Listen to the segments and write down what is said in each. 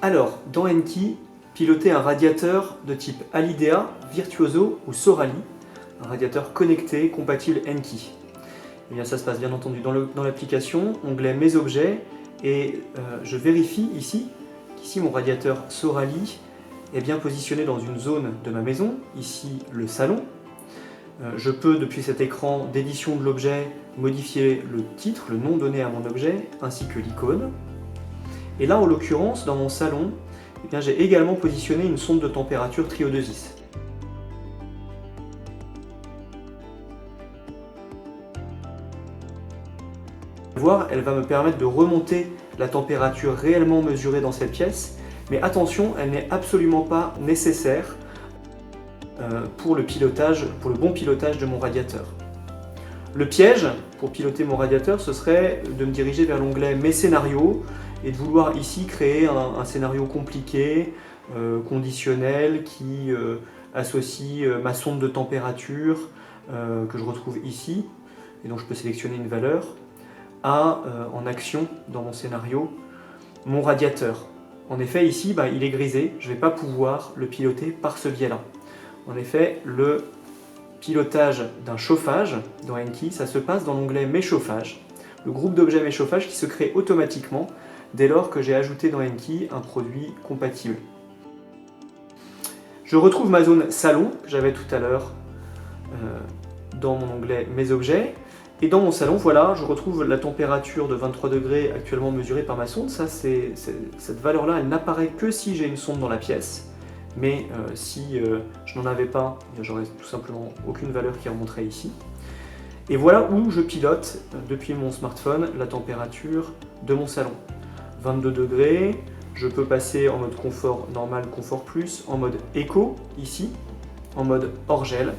Alors, dans Enki, piloter un radiateur de type Alidea, Virtuoso ou Sorali, un radiateur connecté compatible Enki. Eh bien, ça se passe bien entendu dans l'application, onglet Mes objets, et je vérifie ici qu'ici mon radiateur Sorali est bien positionné dans une zone de ma maison, ici le salon. Je peux, depuis cet écran d'édition de l'objet, modifier le titre, le nom donné à mon objet, ainsi que l'icône. Et là, en l'occurrence, dans mon salon, eh bien, j'ai également positionné une sonde de température Triodesis. Voir, elle va me permettre de remonter la température réellement mesurée dans cette pièce, mais attention, elle n'est absolument pas nécessaire pour le bon pilotage de mon radiateur. Le piège pour piloter mon radiateur, ce serait de me diriger vers l'onglet Mes scénarios et de vouloir ici créer un scénario compliqué, conditionnel, qui associe ma sonde de température que je retrouve ici, et donc je peux sélectionner une valeur, en action dans mon scénario, mon radiateur. En effet, ici, il est grisé, je ne vais pas pouvoir le piloter par ce biais-là. En effet, le pilotage d'un chauffage dans Enki, ça se passe dans l'onglet Mes chauffages, le groupe d'objets Mes chauffages qui se crée automatiquement dès lors que j'ai ajouté dans Enki un produit compatible. Je retrouve ma zone salon que j'avais tout à l'heure dans mon onglet Mes objets. Et dans mon salon, voilà, je retrouve la température de 23 degrés actuellement mesurée par ma sonde. Cette valeur-là, elle n'apparaît que si j'ai une sonde dans la pièce. Mais si je n'en avais pas, j'aurais tout simplement aucune valeur qui remonterait ici. Et voilà où je pilote depuis mon smartphone la température de mon salon. 22 degrés, je peux passer en mode confort normal, confort plus, en mode éco ici, en mode hors gel,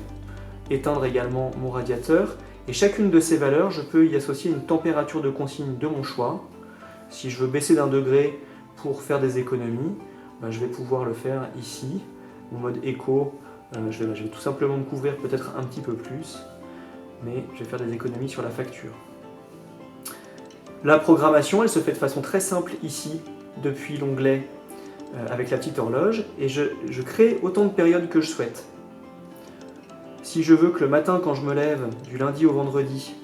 éteindre également mon radiateur. Et chacune de ces valeurs, je peux y associer une température de consigne de mon choix. Si je veux baisser d'un degré pour faire des économies, je vais pouvoir le faire ici. Mon mode éco, je vais tout simplement me couvrir peut-être un petit peu plus, mais je vais faire des économies sur la facture. La programmation, elle se fait de façon très simple ici, depuis l'onglet avec la petite horloge, et je crée autant de périodes que je souhaite. Si je veux que le matin, quand je me lève, du lundi au vendredi,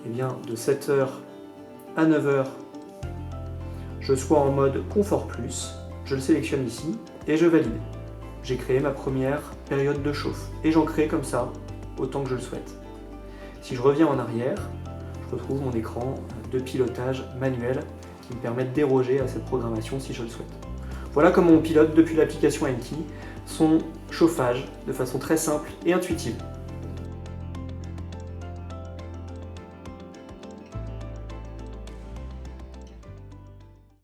eh bien, de 7h à 9h, je sois en mode confort plus, je le sélectionne ici et je valide. J'ai créé ma première période de chauffe et j'en crée comme ça autant que je le souhaite. Si je reviens en arrière, je retrouve mon écran de pilotage manuel qui me permet de déroger à cette programmation si je le souhaite. Voilà comment on pilote depuis l'application Enki son chauffage de façon très simple et intuitive.